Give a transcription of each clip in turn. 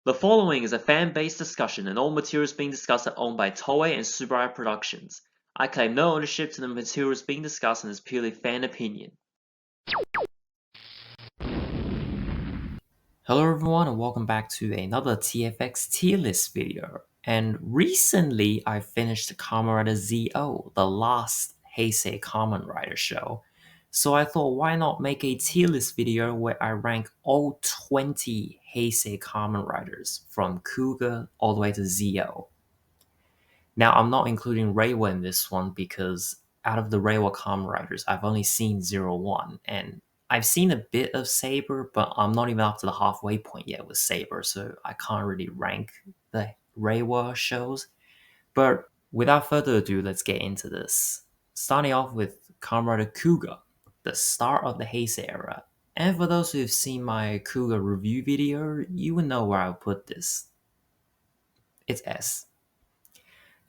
The following is a fan-based discussion, and all materials being discussed are owned by Toei and Subaraya Productions. I claim no ownership to the materials being discussed and is purely fan opinion. Hello everyone and welcome back to another TFX tier list video. And recently I finished Kamen Rider ZO, the last Heisei Kamen Rider show. So I thought why not make a tier list video where I rank all 20 Heisei Kamen Riders from Kuga all the way to ZO. Now I'm not including Reiwa in this one because out of the Reiwa Kamen Riders I've only seen 01 and I've seen a bit of Saber, but I'm not even up to the halfway point yet with Saber, so I can't really rank the Reiwa shows. But without further ado, let's get into this. Starting off with Kamen Rider Kuga, the start of the Heisei era. And for those who've seen my Kuga review video, you will know where I'll put this. It's S.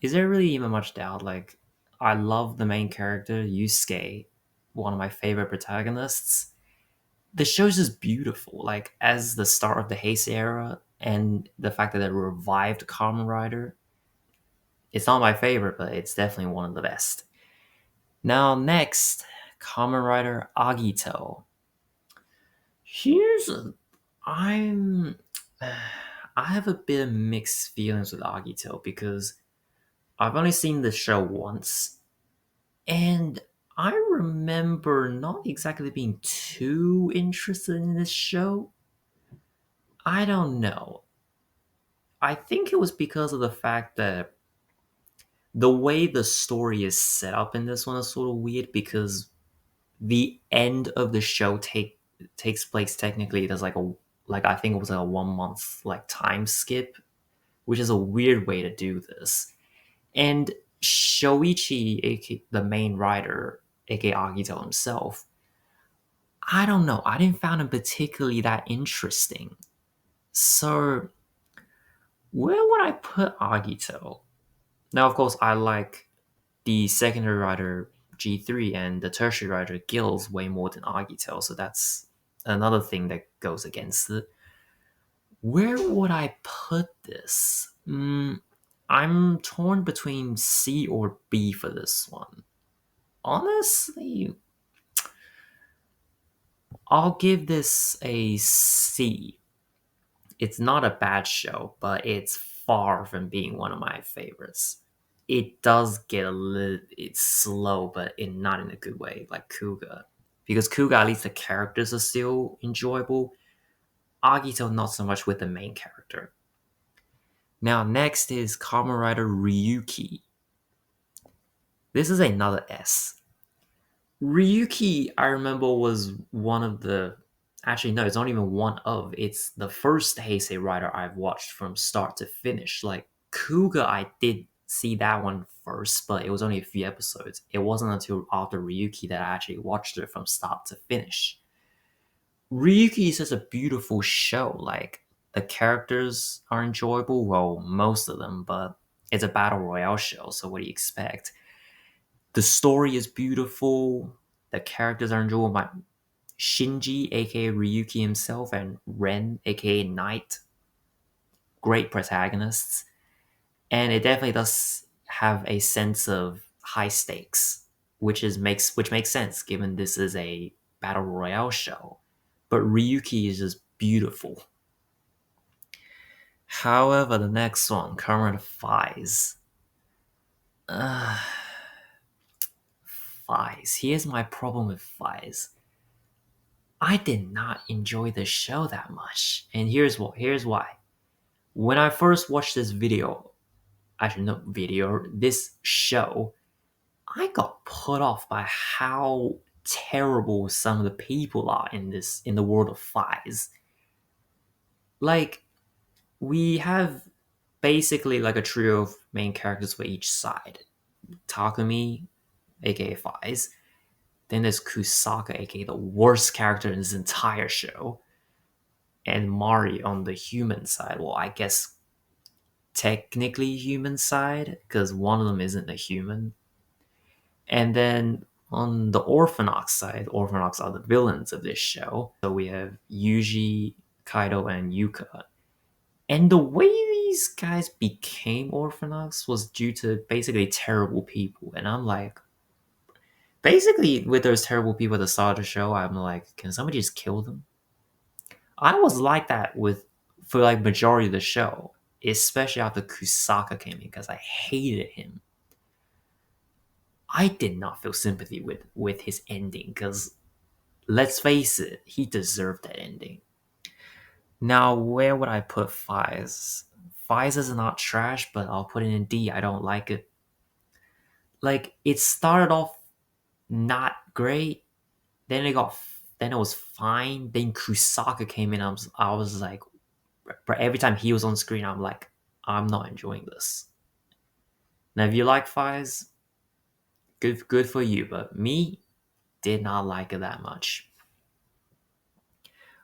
Is there really even much doubt? Like, I love the main character, Yusuke, one of my favorite protagonists. The show's just beautiful. Like, as the start of the Heisei era, and the fact that it revived Kamen Rider, it's not my favorite, but it's definitely one of the best. Now, next, Kamen Rider Agito. Here's I'm I have a bit of mixed feelings with Agito because I've only seen the show once, and I remember not exactly being too interested in this show. I don't know. I think it was because of the fact that the way the story is set up in this one is sort of weird because the end of the show takes place technically there's like I think it was like a 1 month like time skip, which is a weird way to do this. And Shoichi, aka the main writer, aka Agito himself, I don't know. I didn't find him particularly that interesting. So where would I put Agito? Now, of course, I like the secondary writer G3 and the tertiary writer Gills way more than Agito, so that's another thing that goes against it. Where would I put this? I'm torn between C or B for this one. Honestly, I'll give this a C. It's not a bad show, but it's far from being one of my favorites. It does get a little, it's slow, but not in a good way, like Kuga. Because Kuga, at least the characters are still enjoyable. Agito, not so much with the main character. Now, next is Kamen Rider Ryuki. This is another S. Ryuki, I remember, was one of the. Actually, no, it's not even one of. It's the first Heisei Rider I've watched from start to finish. Like, Kuga, I did see that one first, but it was only a few episodes. It wasn't until after Ryuki that I actually watched it from start to finish. Ryuki is just a beautiful show. Like, the characters are enjoyable. Well, most of them, but it's a battle royale show, so what do you expect? The story is beautiful. The characters are enjoyable. By Shinji, aka Ryuki himself, and Ren, aka Knight, great protagonists. And it definitely does have a sense of high stakes, which makes sense given this is a battle royale show. But Ryuki is just beautiful. However, the next one, Current Fies. Uh, Fies. Here's my problem with Fies. I did not enjoy the show that much. And here's why. When I first watched this video, actually no video, this show, I got put off by how terrible some of the people are in the world of Fies. Like, we have basically like a trio of main characters for each side. Takumi, aka Fies. Then there's Kusaka, aka the worst character in this entire show. And Mari on the human side. Well, I guess technically human side, because one of them isn't a human. And then on the Orphanox side, Orphanox are the villains of this show. So we have Yuji, Kaido, and Yuka. And the way these guys became Orphanax was due to basically terrible people. And I'm like, basically, with those terrible people at the start of the show, I'm like, can somebody just kill them? I was like that with for like majority of the show, especially after Kusaka came in because I hated him. I did not feel sympathy with his ending because let's face it, he deserved that ending. Now, where would I put Fies? Fies is not trash, but I'll put it in D. I don't like it. Like it started off not great, then then it was fine. Then Kusaka came in. I was like, but every time he was on screen, I'm like, I'm not enjoying this. Now, if you like Fies, good for you. But me, did not like it that much.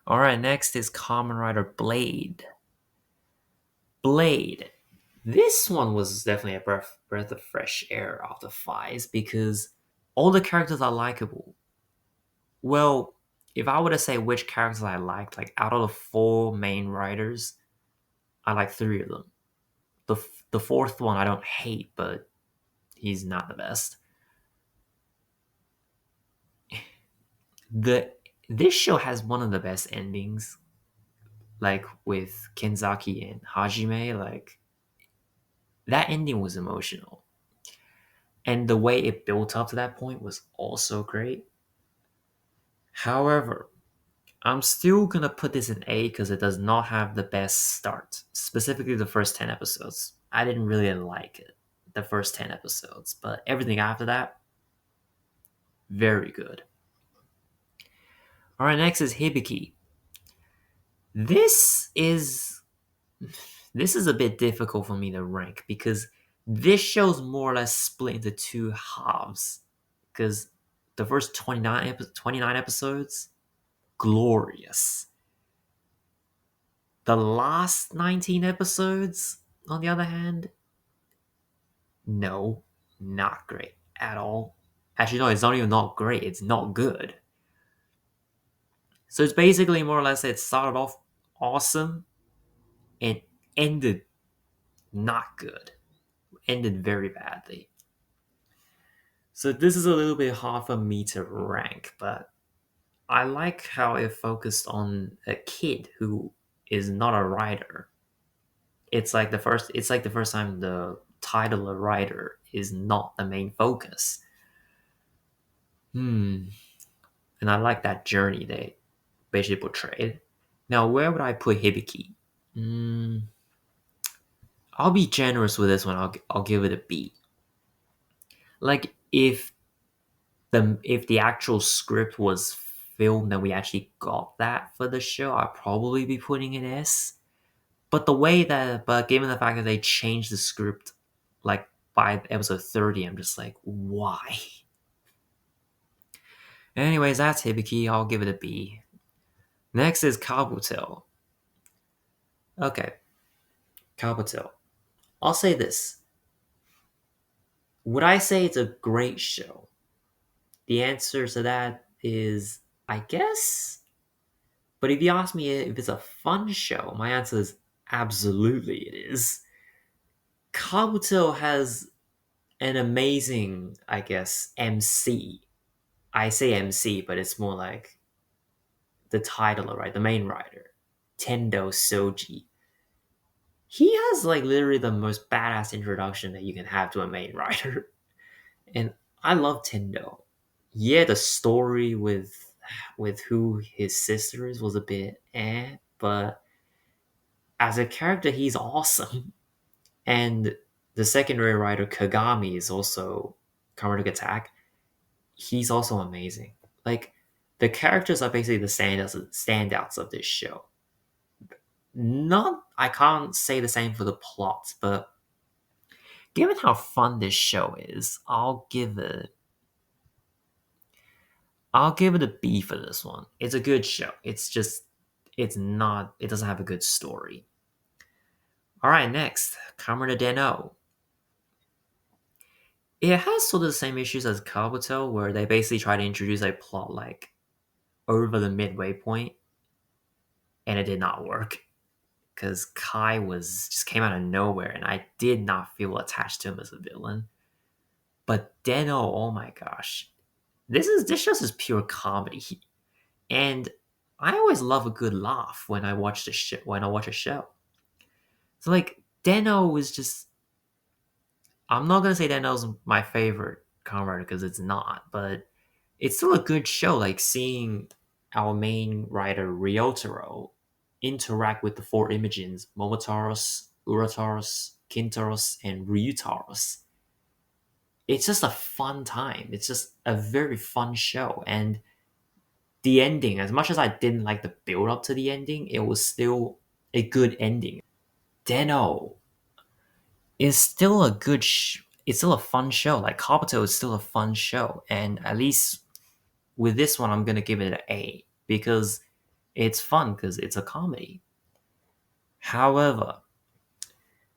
All right, next is Kamen Rider Blade. Blade. This one was definitely a breath of fresh air after Fies because all the characters are likable. Well, if I were to say which characters I liked, like out of the four main writers, I like three of them. The fourth one I don't hate, but he's not the best. The This show has one of the best endings, like with Kenzaki and Hajime. Like that ending was emotional, and the way it built up to that point was also great. However, I'm still gonna put this in A because it does not have the best start. Specifically, the first 10 episodes. I didn't really like it, the first 10 episodes, but everything after that, very good. All right, next is Hibiki. This is this is a bit difficult for me to rank because this show's more or less split into two halves. Because the first 29 episodes, glorious. The last 19 episodes, on the other hand, no, not great at all. Actually, no, it's not even not great, it's not good. So it's basically more or less it started off awesome and ended not good. Ended very badly. So this is a little bit hard for me to rank, but I like how it focused on a kid who is not a writer. It's like the first time the title of writer is not the main focus. Hmm. And I like that journey they basically portrayed. Now, where would I put Hibiki? Hmm. I'll be generous with this one. I'll give it a B. Like if the actual script was filmed and we actually got that for the show, I'd probably be putting an S. But given the fact that they changed the script like by episode 30, I'm just like, why? Anyways, that's Hibiki. I'll give it a B. Next is Kabuto. Okay, Kabuto. I'll say this. Would I say it's a great show? The answer to that is, I guess. But if you ask me if it's a fun show, my answer is absolutely it is. Kabuto has an amazing, I guess, MC. I say MC, but it's more like the title, right? The main writer, Tendo Soji. He has like literally the most badass introduction that you can have to a main writer. And I love Tendo. Yeah, the story with who his sister is was a bit but as a character he's awesome. And the secondary writer Kagami is also Comedic Attack. He's also amazing. Like the characters are basically the standouts of this show. Not I can't say the same for the plot, but given how fun this show is, I'll give it a B for this one. It's a good show. It doesn't have a good story. All right, next, Kamen Den-O. It has sort of the same issues as Kabuto, where they basically try to introduce a plot like over the midway point, and it did not work. because Kai was just came out of nowhere, and I did not feel attached to him as a villain. But Deno, oh my gosh, this just is pure comedy, and I always love a good laugh when I watch the when I watch a show. So like Deno is just, I'm not gonna say Deno's my favorite Kamen because it's not, but it's still a good show. Like seeing our main writer Ryotaro interact with the four Imagines, Momotaros, Urataros, Kintaros, and Ryutaros. It's just a fun time. It's just a very fun show. And the ending, as much as I didn't like the build up to the ending, it was still a good ending. Deno is still a it's still a fun show. Like Kabuto is still a fun show. And at least with this one, I'm gonna give it an A because it's fun because it's a comedy. However,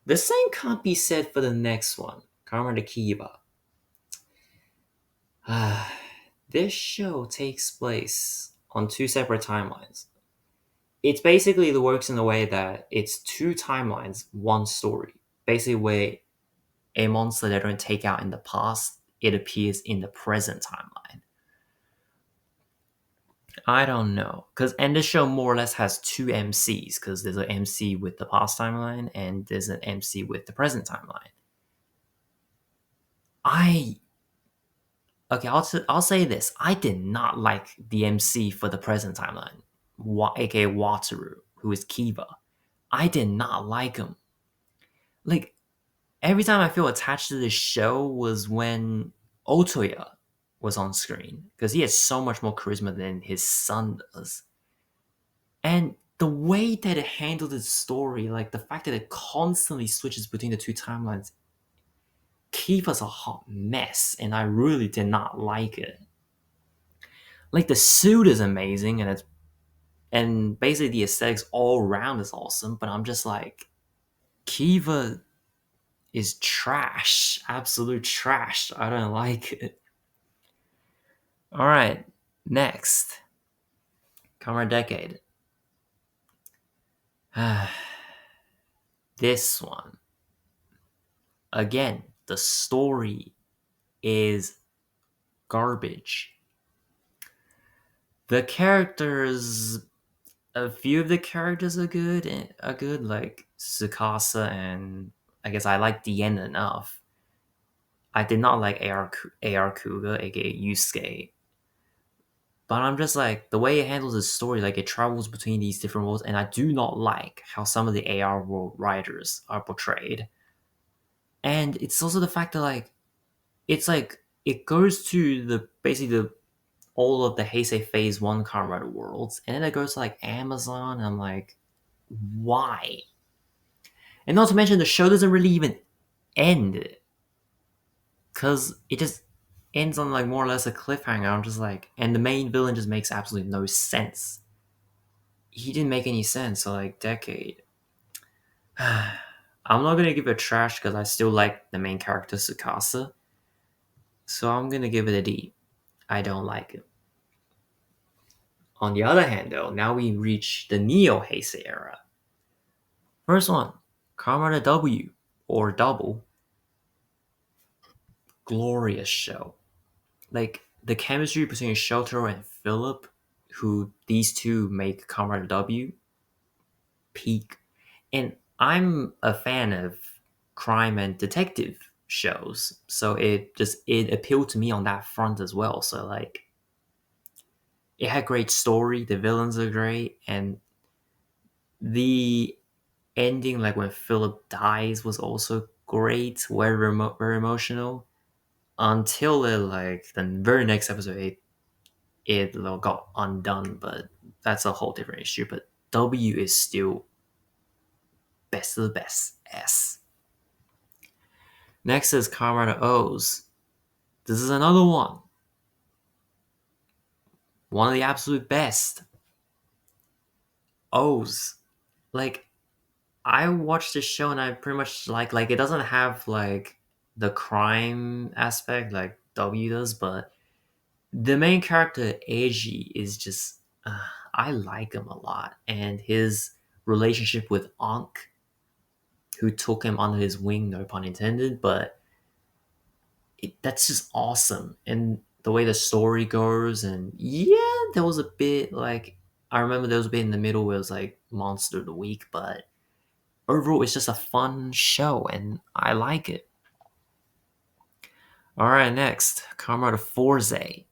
the same can't be said for the next one, Karma the Kiba. This show takes place on two separate timelines. It's basically the works in the way that it's two timelines, one story. Basically, where a monster that don't take out in the past, it appears in the present timeline. I don't know, and this show more or less has two MCs because there's an MC with the past timeline and there's an MC with the present timeline. I okay, I'll say this: I did not like the MC for the present timeline, aka Wataru, who is Kiba. I did not like him. Like every time I feel attached to this show was when Otoya was on screen because he has so much more charisma than his son does. And the way that it handled its story, like the fact that it constantly switches between the two timelines, keep us a hot mess, and I really did not like it. Like the suit is amazing, and basically the aesthetics all around is awesome, but I'm just like, Kiva is trash, absolute trash. I don't like it. All right, next, Kamen Decade. This one, again, the story is garbage. The characters, a few of the characters are good, like Tsukasa, and I guess I like Dien enough. I did not like AR Kuga, aka Yusuke. But I'm just like, the way it handles the story, like it travels between these different worlds, and I do not like how some of the AR world writers are portrayed. And it's also the fact that it's like it goes to the basically the all of the Heisei Phase 1 Comrade worlds, and then it goes to like Amazon, and I'm like, why? And not to mention the show doesn't really even end, because it just ends on like more or less a cliffhanger. I'm just like, and the main villain just makes absolutely no sense. He didn't make any sense, so like Decade. I'm not gonna give it trash because I still like the main character Tsukasa, so I'm gonna give it a D. I don't like it. On the other hand, though, now we reach the Neo Heisei era. First one, Comrade W, or Double. Glorious show. Like, the chemistry between Shotaro and Philip, who these two make Comrade W, peak. And I'm a fan of crime and detective shows, so it appealed to me on that front as well. So like, it had great story, the villains are great, and the ending, like when Philip dies, was also great, very emotional. Until like the very next episode, it got undone, but that's a whole different issue. But W is still best of the best. S. Next is Comrade O's. This is another one of the absolute best. O's. Like, I watched this show and I pretty much like it doesn't have like the crime aspect like W does, but the main character Eiji is just I like him a lot, and his relationship with Ankh, who took him under his wing, no pun intended, but that's just awesome. And the way the story goes, and yeah, there was a bit like, I remember there was a bit in the middle where it was like Monster of the Week, but overall, it's just a fun show, and I like it. All right, next, Comrade Forze.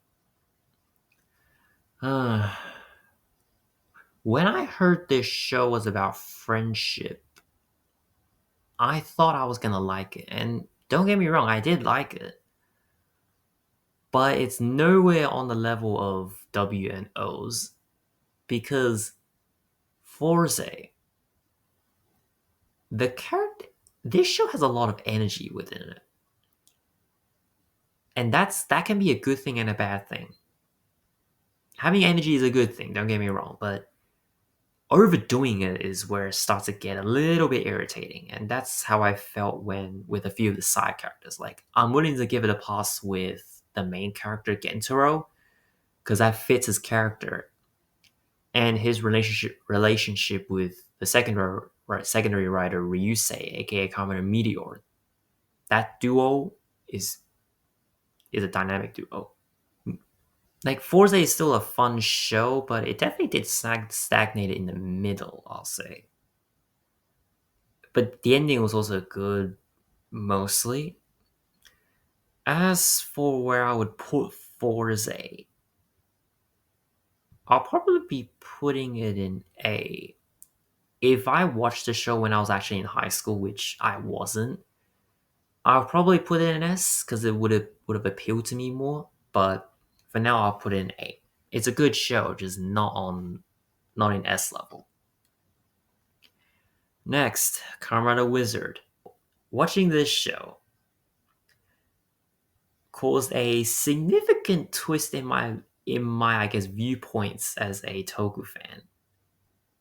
Uh, when I heard this show was about friendship, I thought I was gonna like it, and don't get me wrong, I did like it, but it's nowhere on the level of W and O's because Forze, the character, this show has a lot of energy within it, and that can be a good thing and a bad thing. Having energy is a good thing, don't get me wrong, but overdoing it is where it starts to get a little bit irritating, and that's how I felt when with a few of the side characters. Like, I'm willing to give it a pass with the main character Gentaro because that fits his character, and his relationship with the secondary writer Ryusei, aka Kamen and Meteor. That duo is is a dynamic duo. Like, Forza is still a fun show, but it definitely did stagnate in the middle, I'll say. But the ending was also good, mostly. As for where I would put Forza, I'll probably be putting it in A. If I watched the show when I was actually in high school, which I wasn't, I'll probably put it in S because it would have appealed to me more. But for now, I'll put it in A. It's a good show, just not in S level. Next, Comrade Wizard. Watching this show caused a significant twist in my I guess viewpoints as a Toku fan,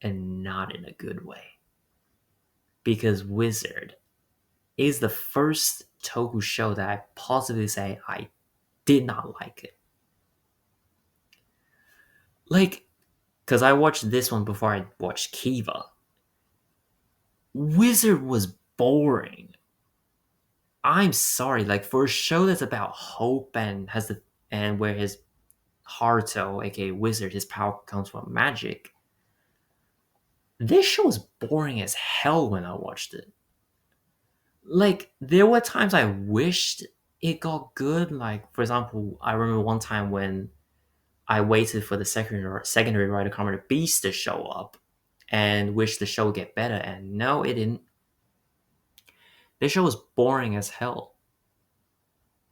and not in a good way. Because Wizard is the first Toku show that I positively say I did not like it. Like, because I watched this one before I watched Kiva. Wizard was boring. I'm sorry, like, for a show that's about hope and where his Haruto, aka Wizard, his power comes from magic. This show was boring as hell when I watched it. Like, there were times I wished it got good. Like, for example, I remember one time when I waited for the secondary writer Commander Beast to show up and wished the show would get better, and no, it didn't. This show was boring as hell.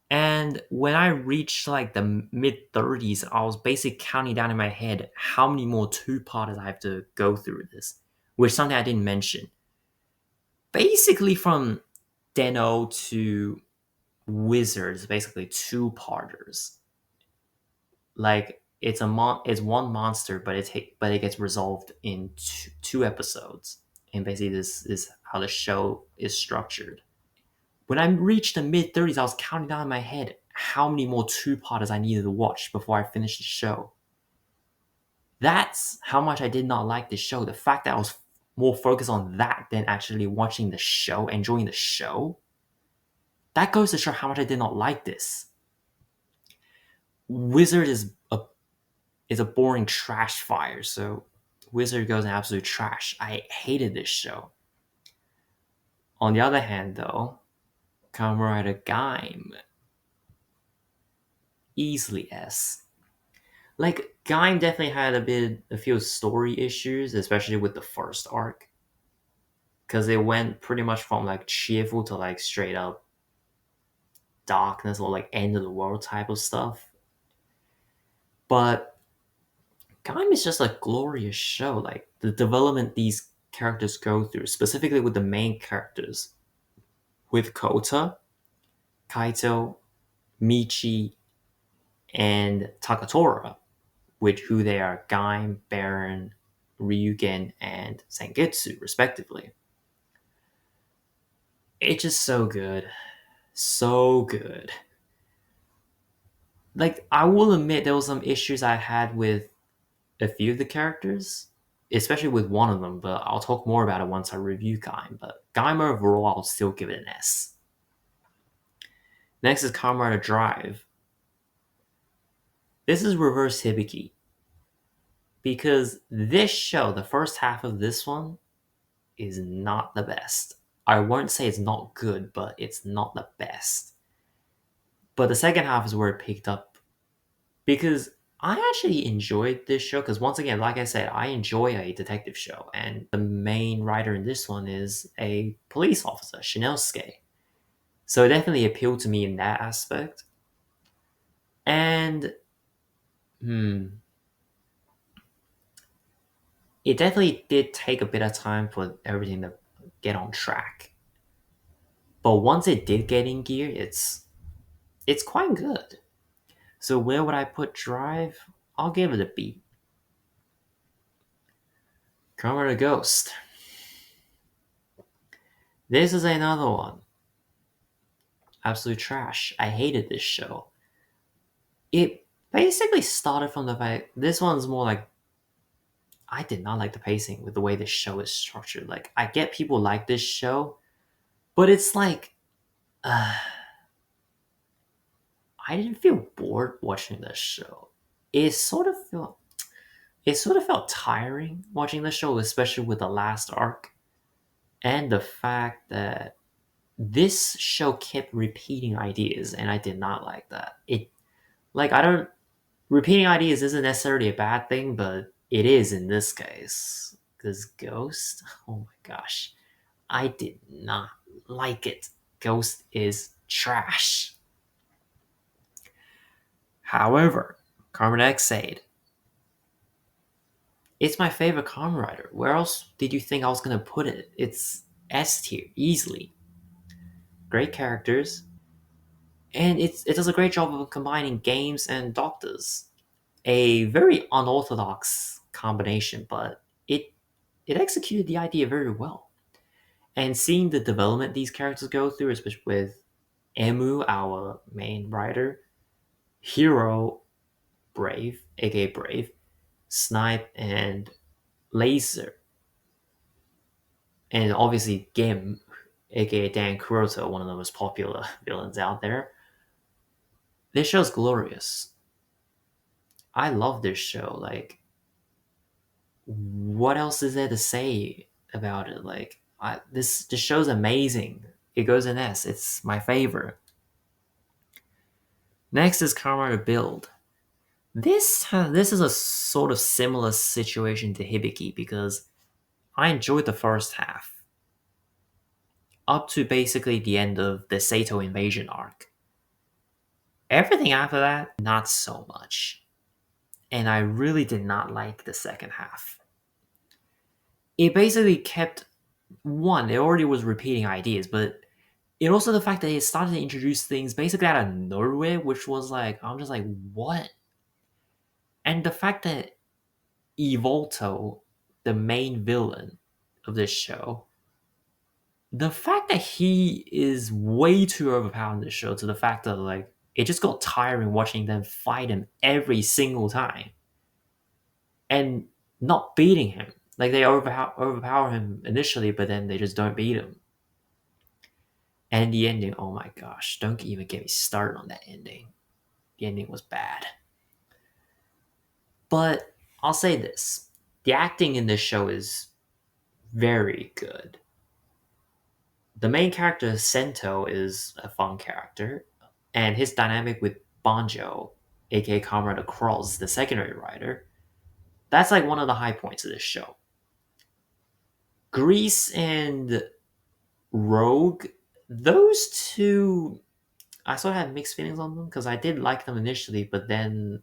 And when I reached like the mid 30s, I was basically counting down in my head how many more two-parters I have to go through this, which is something I didn't mention. Basically, from Deno to Wizards, basically two-parters. Like, it's one monster, but it gets resolved in two episodes, and basically this is how the show is structured. When I reached the mid 30s, I was counting down in my head how many more two-parters I needed to watch before I finished the show. That's how much I did not like the show. The fact that I was more focused on that than actually watching the show, enjoying the show. That goes to show how much I did not like this. Wizard is a boring trash fire, so Wizard goes in absolute trash. I hated this show. On the other hand, though, Kamen Rider Gaim, easily S. Like, Gaim definitely had a few story issues, especially with the first arc, because it went pretty much from like cheerful to like straight up darkness or like end of the world type of stuff. But Gaim is just a glorious show. Like, the development these characters go through, specifically with the main characters, with Kota, Kaito, Michi, and Takatora, which who they are Gaim, Baron, Ryugen, and Sengetsu, respectively. It's just so good. So good. Like, I will admit there was some issues I had with a few of the characters, especially with one of them, but I'll talk more about it once I review Gaim. But Gaim overall, I'll still give it an S. Next is Kamen Rider Drive. This is reverse Hibiki because this show, the first half of this one, is not the best. I won't say it's not good, but it's not the best. But the second half is where it picked up because I actually enjoyed this show because once again, like I said, I enjoy a detective show, and the main writer in this one is a police officer, Shinnosuke. So it definitely appealed to me in that aspect. And it definitely did take a bit of time for everything to get on track. But once it did get in gear, it's quite good. So where would I put Drive? I'll give it a B. Kamen Ghost. This is another one. Absolute trash. I hated this show. It basically started from the fact this one's more like I did not like the pacing with the way this show is structured. Like I get people like this show, but it's like I didn't feel bored watching this show. It sort of felt it sort of felt tiring watching the show, especially with the last arc, and the fact that this show kept repeating ideas, and I did not like that. It like I don't repeating ideas isn't necessarily a bad thing, but it is in this case because Ghost. Oh my gosh, I did not like it. Ghost is trash. However, Carmen Xade, it's my favorite Kamen Rider. Where else did you think I was gonna put it? It's S tier, easily. Great characters, and it does a great job of combining games and doctors. A very unorthodox combination, but it executed the idea very well. And seeing the development these characters go through, especially with Emu, our main writer, Hero, Brave, aka Brave, Snipe, and Laser, and obviously Gim, aka Dan Kuroto, one of the most popular villains out there. This show's glorious. I love this show. Like, what else is there to say about it? Like, this show's amazing. It goes in S. It's my favorite. Next is Karma to Build. This is a sort of similar situation to Hibiki because I enjoyed the first half up to basically the end of the Sato invasion arc. Everything after that, not so much. And I really did not like the second half. It basically kept one, it already was repeating ideas, but it also the fact that it started to introduce things basically out of nowhere, which was like, I'm just like, what? And the fact that Evolto, the main villain of this show, the fact that he is way too overpowered in this show to the fact that like it just got tiring watching them fight him every single time and not beating him. Like they overpower him initially, but then they just don't beat him. And the ending, oh my gosh, don't even get me started on that ending. The ending was bad. But I'll say this the acting in this show is very good. The main character, Sento, is a fun character, and his dynamic with Banjo, aka Comrade Krause, the secondary writer, that's like one of the high points of this show. Grease and Rogue, those two, I sort of had mixed feelings on them because I did like them initially, but then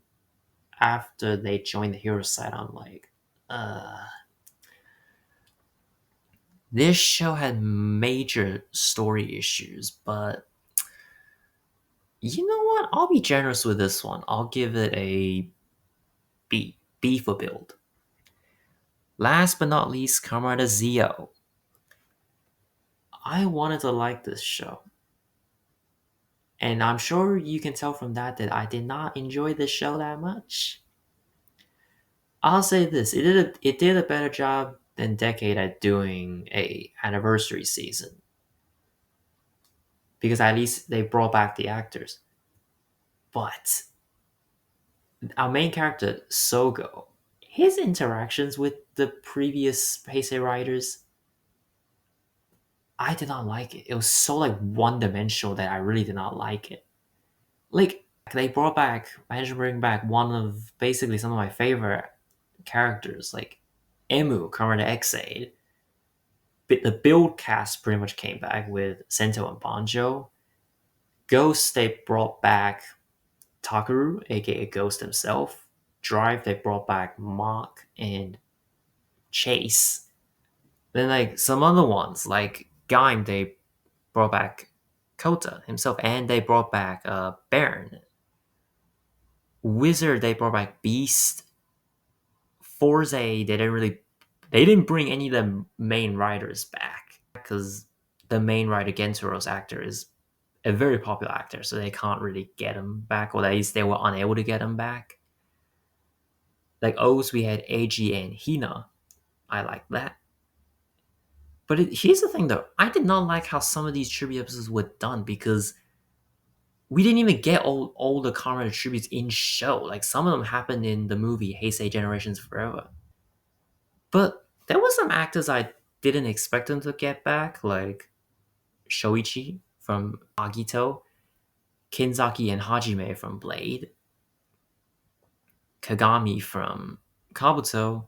after they joined the hero side, I'm like, uh. This show had major story issues, but you know what? I'll be generous with this one. I'll give it a B. B for build. Last but not least, Comrade Zio. I wanted to like this show. And I'm sure you can tell from that that I did not enjoy this show that much. I'll say this: it did a better job than Decade at doing a anniversary season because at least they brought back the actors. But our main character Sogo, his interactions with the previous Heisei writers, I did not like it. It was so like one dimensional that I really did not like it. Like they managed to bring back one of basically some of my favorite characters, like Emu, Comrade X-Aid. The build cast pretty much came back with Sento and Banjo. Ghost, they brought back Takaru, aka Ghost himself. Drive, they brought back Mark and Chase. Then like some other ones, like Gaim, they brought back Kota himself, and they brought back Baron. Wizard, they brought back Beast. Forze, they didn't bring any of the main writers back because the main writer Gentaro's actor is a very popular actor, so they can't really get him back, or at least they were unable to get him back. Like O's, we had AG and Hina. I like that. But here's the thing, though. I did not like how some of these tribute episodes were done because we didn't even get all the Kamen tributes in show. Like some of them happened in the movie Heisei Generations Forever. But there were some actors I didn't expect them to get back, like Shoichi from Agito, Kinzaki and Hajime from Blade, Kagami from Kabuto,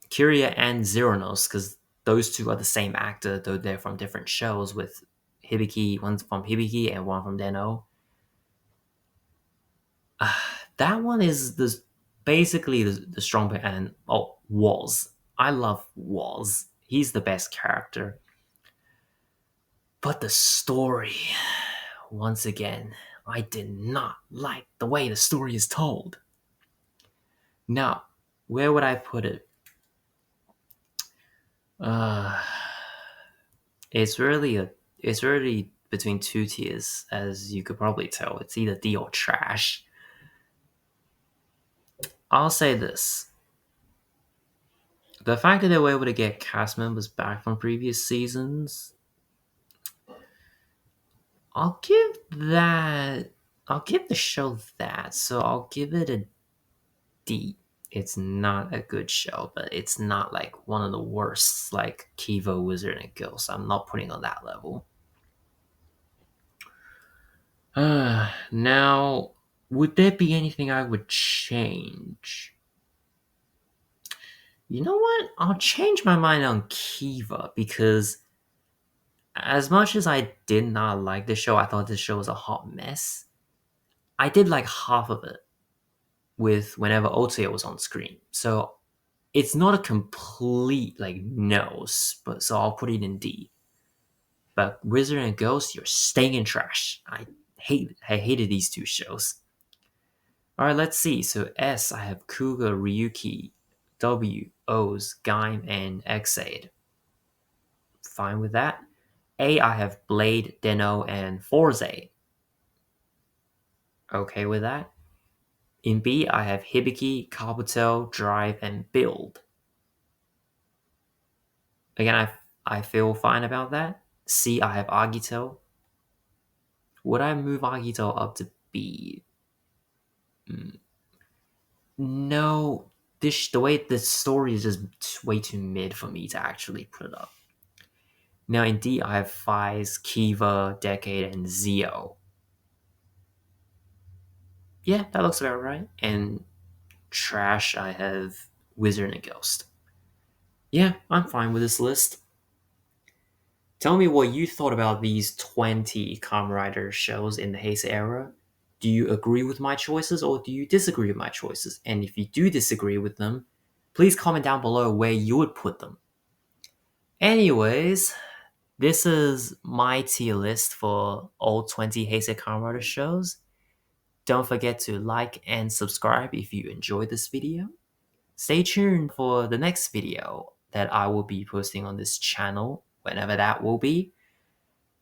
Kiria and Zeronos, because those two are the same actor, though they're from different shows, with Hibiki, one's from Hibiki and one from Deno. That one is basically the strong point, and was. I love Was. He's the best character. But the story, once again, I did not like the way the story is told. Now, where would I put it? Uh, it's really between two tiers, as you could probably tell. It's either D or trash. I'll say this: the fact that they were able to get cast members back from previous seasons, I'll give that. I'll give the show that. So I'll give it a D. It's not a good show, but it's not like one of the worst, like Kiva, Wizard, and Ghost. I'm not putting on that level. Now, would there be anything I would change? You know what? I'll change my mind on Kiva because as much as I did not like the show, I thought the show was a hot mess. I did like half of it with whenever Otoya was on screen. So it's not a complete like no, but so I'll put it in D. But Wizard and Ghost, you're staying in trash. I hated these two shows. Alright, let's see. So S, I have Kuga, Ryuki, W, O's, Gaim, and Xaid. Fine with that. A, I have Blade, Deno, and Forze. Okay with that. In B, I have Hibiki, Kabuto, Drive, and Build. Again, I feel fine about that. C, I have Agito. Would I move Agito up to B? No. The way the story is just way too mid for me to actually put it up. Now in D, I have Fies, Kiva, Decade, and Zio. Yeah, that looks about right. And Trash, I have Wizard and Ghost. Yeah, I'm fine with this list. Tell me what you thought about these 20 Kamen Rider shows in the Heisei era. Do you agree with my choices or do you disagree with my choices? And if you do disagree with them, please comment down below where you would put them. Anyways, this is my tier list for all 20 Heisei Kamen Rider shows. Don't forget to like and subscribe if you enjoyed this video. Stay tuned for the next video that I will be posting on this channel, whenever that will be.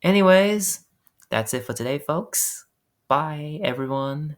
Anyways, that's it for today, folks. Bye, everyone.